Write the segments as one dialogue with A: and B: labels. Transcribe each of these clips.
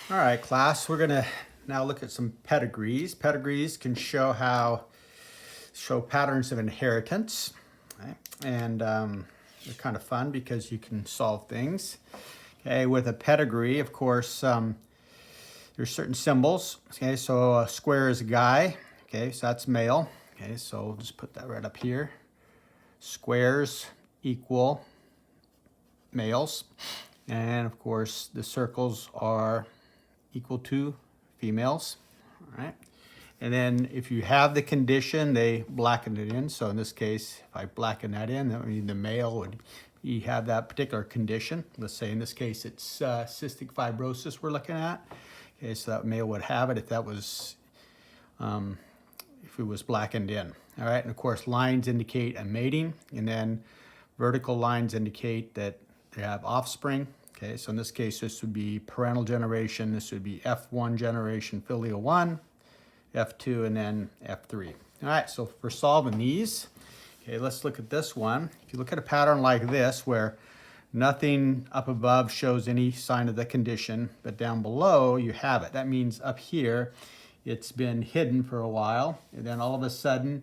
A: All right, class, we're gonna now look at some pedigrees. Pedigrees can show patterns of inheritance, right? And they're kind of fun because you can solve things. Okay, with a pedigree, of course, there's certain symbols. Okay, so a square is a guy. Okay, so that's male. Okay, so we'll just put that right up here. Squares equal males. And of course, the circles are equal to females. All right. And then if you have the condition, they blacken it in. So in this case, if I blacken that in, that would mean the male would have that particular condition. Let's say in this case, it's cystic fibrosis we're looking at. Okay, so that male would have it if that was, if it was blackened in. All right, and of course, lines indicate a mating, and then vertical lines indicate that they have offspring. Okay, so in this case, this would be parental generation. This would be F1 generation, filial 1, F2, and then F3. All right, so for solving these, okay, let's look at this one. If you look at a pattern like this where nothing up above shows any sign of the condition, but down below you have it. That means up here, it's been hidden for a while, and then all of a sudden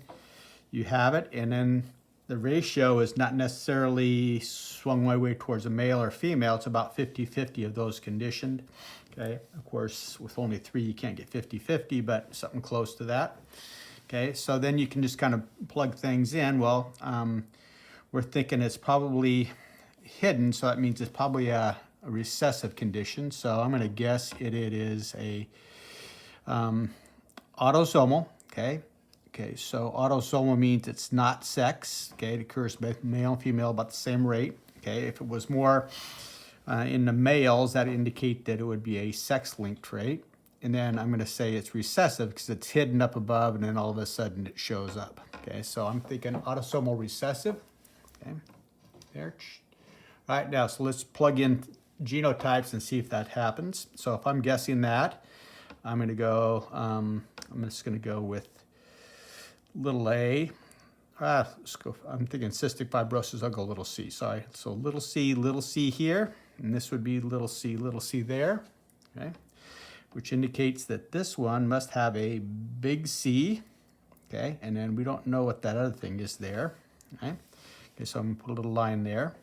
A: you have it, and then the ratio is not necessarily swung my way towards a male or female. It's about 50-50 of those conditioned. Okay, of course, with only 3, you can't get 50-50, but something close to that. Okay, so then you can just kind of plug things in. Well, we're thinking it's probably hidden, so that means it's probably a recessive condition. So I'm going to guess it is a autosomal. Okay, so autosomal means it's not sex. Okay, it occurs both male and female about the same rate. Okay, if it was more in the males, that indicate that it would be a sex-linked trait. And then I'm going to say it's recessive because it's hidden up above, and then all of a sudden it shows up. Okay, so I'm thinking autosomal recessive. Okay, there. All right, now so let's plug in genotypes and see if that happens. So if I'm guessing that, I'm going to go. I'm just going to go with little a. Let's go. I'm thinking cystic fibrosis. I'll go little c. Sorry. So little c here, and this would be little c there. Okay, which indicates that this one must have a big C. Okay, and then we don't know what that other thing is there. Okay, so I'm gonna put a little line there.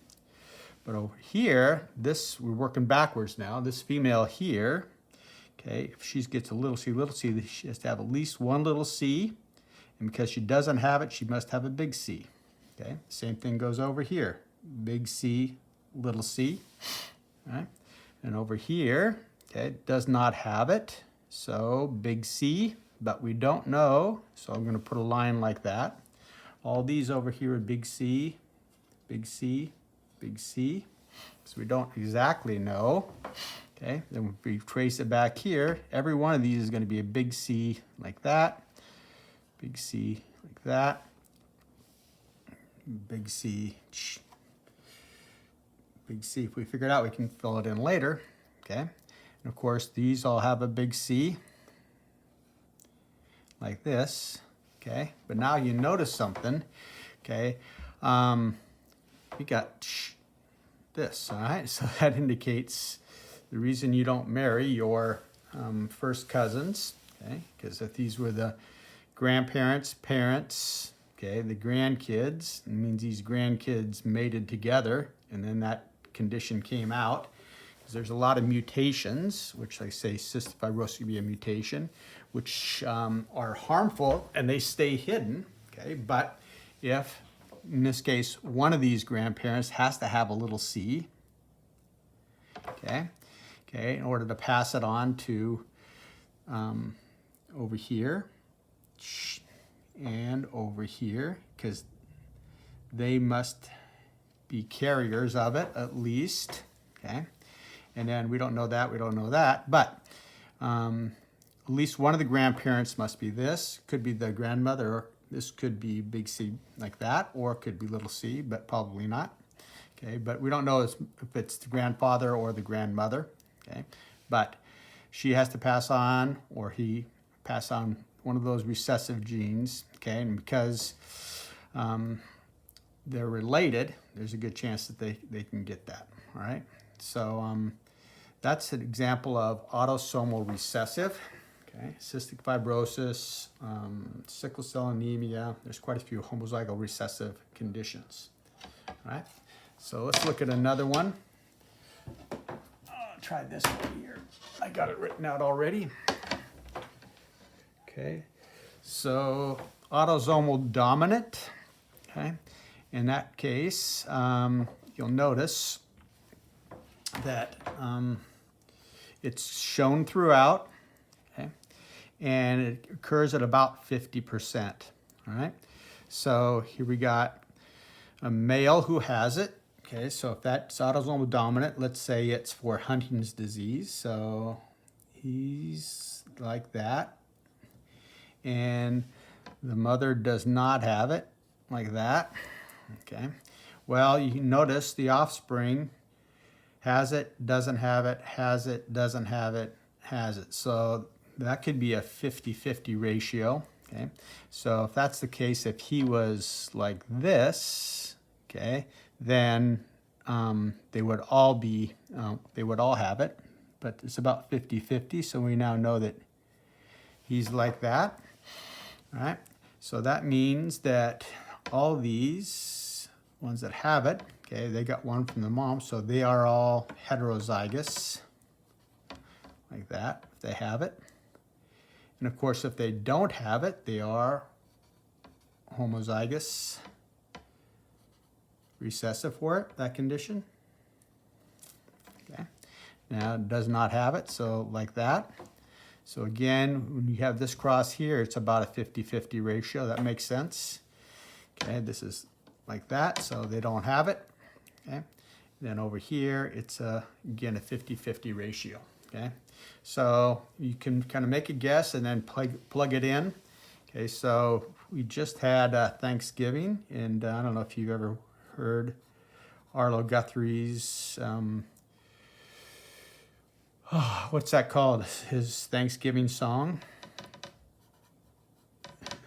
A: But over here, we're working backwards now. This female here, okay, if she gets a little c, she has to have at least one little c. And because she doesn't have it, she must have a big C. Okay, same thing goes over here. Big C, little c. All right, and over here, okay, does not have it. So big C, but we don't know. So I'm going to put a line like that. All these over here are big C, big C, big C. So we don't exactly know. Okay, then if we trace it back here, every one of these is going to be a big C like that. Big C like that. Big C. Big C. If we figure it out, we can fill it in later. Okay. And of course, these all have a big C like this. Okay. But now you notice something. Okay. We got this. All right. So that indicates the reason you don't marry your first cousins. Okay. Because if these were the grandparents, parents, okay, the grandkids, it means these grandkids mated together, and then that condition came out. Because there's a lot of mutations, which I say cystic fibrosis could be a mutation, which are harmful and they stay hidden, okay? But if, in this case, one of these grandparents has to have a little c, okay, in order to pass it on to over here, and over here, because they must be carriers of it at least, okay? And then we don't know that, but at least one of the grandparents must be this. Could be the grandmother, or this could be big C like that, or it could be little c, but probably not, okay? But we don't know if it's the grandfather or the grandmother, okay? But she has to pass on, or he pass on one of those recessive genes, okay? And because they're related, there's a good chance that they can get that, all right? So that's an example of autosomal recessive. Okay, cystic fibrosis, sickle cell anemia. There's quite a few homozygote recessive conditions. All right, so let's look at another one. I'll try this one here. I got it written out already. Okay, so autosomal dominant. Okay, in that case, you'll notice that it's shown throughout. Okay, and it occurs at about 50%. All right, so here we got a male who has it. Okay, so if that's autosomal dominant, let's say it's for Huntington's disease. So he's like that. And the mother does not have it, like that. Okay, well, you notice the offspring has it, doesn't have it, has it, doesn't have it, has it. So that could be a 50-50 ratio. Okay, so if that's the case, if he was like this, okay, then they would all have it, but it's about 50-50. So we now know that he's like that. All right, so that means that all these ones that have it, okay, they got one from the mom, so they are all heterozygous, like that, if they have it. And of course, if they don't have it, they are homozygous, recessive for it, that condition. Okay, now it does not have it, so like that. So again, when you have this cross here, it's about a 50-50 ratio. That makes sense. Okay, this is like that, so they don't have it. Okay, then over here, it's again a 50-50 ratio. Okay, so you can kind of make a guess and then plug it in. Okay, so we just had Thanksgiving, and I don't know if you've ever heard Arlo Guthrie's what's that called? His Thanksgiving song.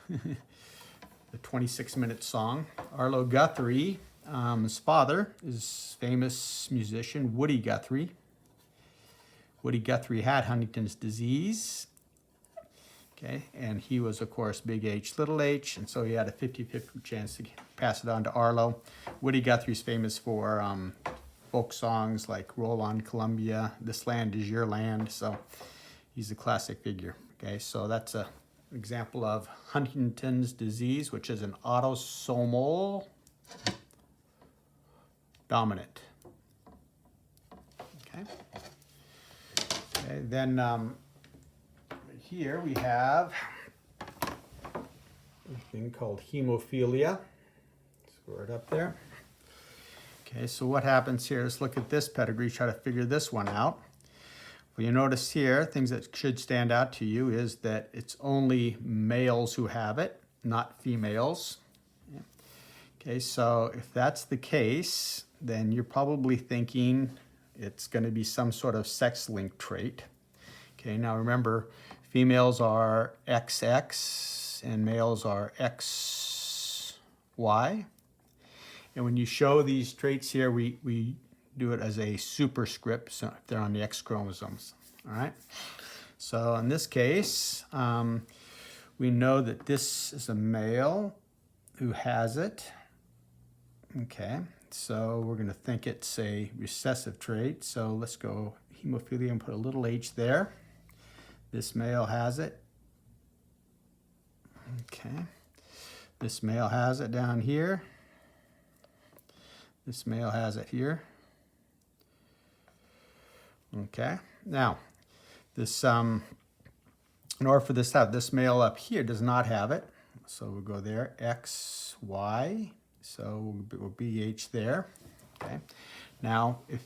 A: The 26-minute song. Arlo Guthrie, his father is famous musician Woody Guthrie. Woody Guthrie had Huntington's disease. Okay, and he was, of course, big H, little h, and so he had a 50-50 chance to pass it on to Arlo. Woody Guthrie's famous for folk songs like Roll on Columbia, This Land is Your Land, so he's a classic figure. Okay, so that's an example of Huntington's disease, which is an autosomal dominant. Okay, then here we have a thing called hemophilia. Score it up there. Okay, so what happens here? Let's look at this pedigree, try to figure this one out. Well, you notice here, things that should stand out to you is that it's only males who have it, not females. Okay, so if that's the case, then you're probably thinking it's going to be some sort of sex-linked trait. Okay, now remember, females are XX and males are XY. And when you show these traits here, we do it as a superscript, so if they're on the X chromosomes. All right. So in this case, we know that this is a male who has it. Okay. So we're going to think it's a recessive trait. So let's go hemophilia and put a little h there. This male has it. Okay. This male has it down here. This male has it here. Okay. Now, this in order for this to have this male up here does not have it. So we'll go there, X, Y. So we'll be H there. Okay. Now, if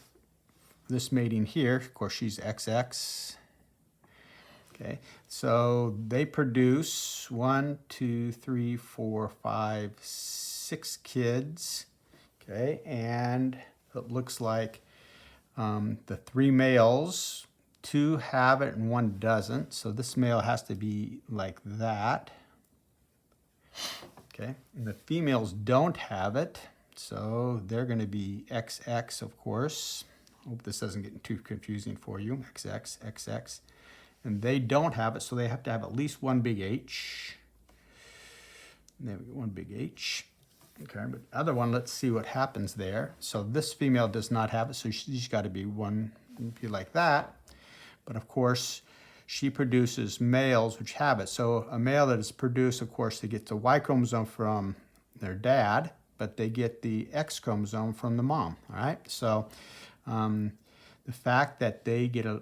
A: this mating here, of course, she's XX. Okay. So they produce 1, 2, 3, 4, 5, 6 kids. Okay, and it looks like the 3 males, 2 have it and 1 doesn't. So this male has to be like that. Okay, and the females don't have it, so they're going to be XX, of course, Hope this doesn't get too confusing for you. XX, XX. And they don't have it, so they have to have at least one big H. And there we go, one big H. Okay, but the other one, let's see what happens there. So this female does not have it, so she's got to be one, be like that. But of course, she produces males which have it. So a male that is produced, of course, they get the Y chromosome from their dad, but they get the X chromosome from the mom, all right? So the fact that they get a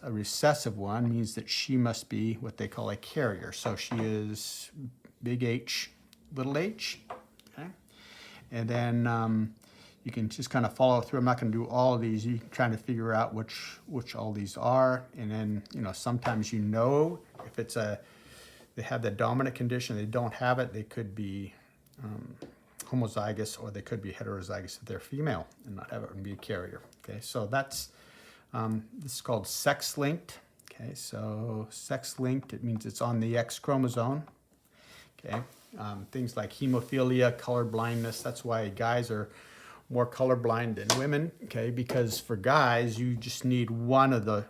A: recessive one means that she must be what they call a carrier. So she is big H, little h, okay? And then you can just kind of follow through. I'm not going to do all of these. You're trying to figure out which all these are. And then, you know, sometimes you know if it's they have the dominant condition, they don't have it, they could be homozygous, or they could be heterozygous if they're female and not have it and be a carrier. Okay, so that's this is called sex-linked. Okay, so sex-linked, it means it's on the X chromosome. Okay, things like hemophilia, color blindness. That's why guys are more colorblind than women. Okay, because for guys you just need one of the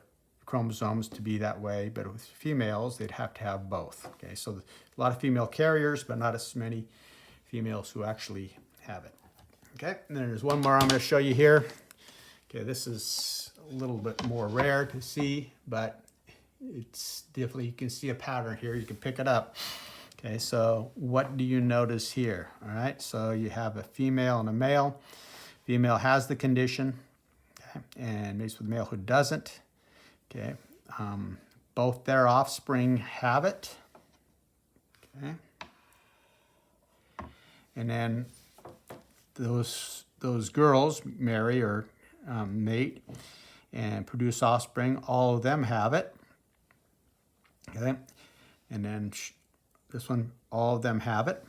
A: chromosomes to be that way, but with females they'd have to have both. Okay, so a lot of female carriers, but not as many females who actually have it. Okay, and then there's one more I'm going to show you here. Okay, this is a little bit more rare to see, but it's definitely, you can see a pattern here. You can pick it up. Okay, so what do you notice here? All right, so you have a female and a male. Female has the condition, okay, and mates with a male who doesn't. Okay, both their offspring have it. Okay, and then those girls marry or mate and produce offspring. All of them have it. Okay, and then this one, all of them have it.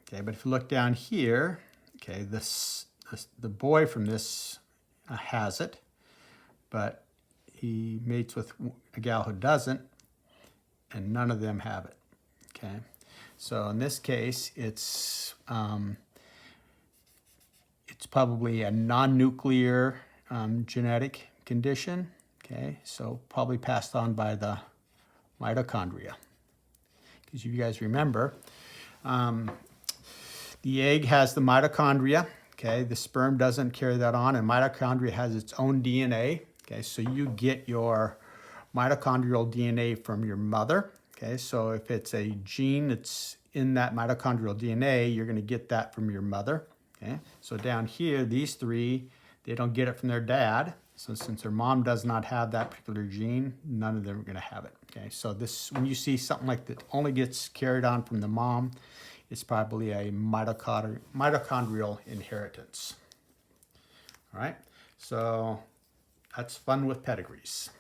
A: Okay, but if you look down here, okay, the boy from this has it, but he mates with a gal who doesn't, and none of them have it. Okay, so in this case, it's probably a non-nuclear genetic condition. Okay, so probably passed on by the mitochondria. Because if you guys remember, the egg has the mitochondria. Okay, the sperm doesn't carry that on, and mitochondria has its own DNA. Okay, so you get your mitochondrial DNA from your mother. Okay, so if it's a gene that's in that mitochondrial DNA, you're going to get that from your mother. Okay, so down here, these three, they don't get it from their dad. So since their mom does not have that particular gene, none of them are going to have it. Okay, so this, when you see something like that only gets carried on from the mom, it's probably a mitochondrial inheritance. All right, so that's fun with pedigrees.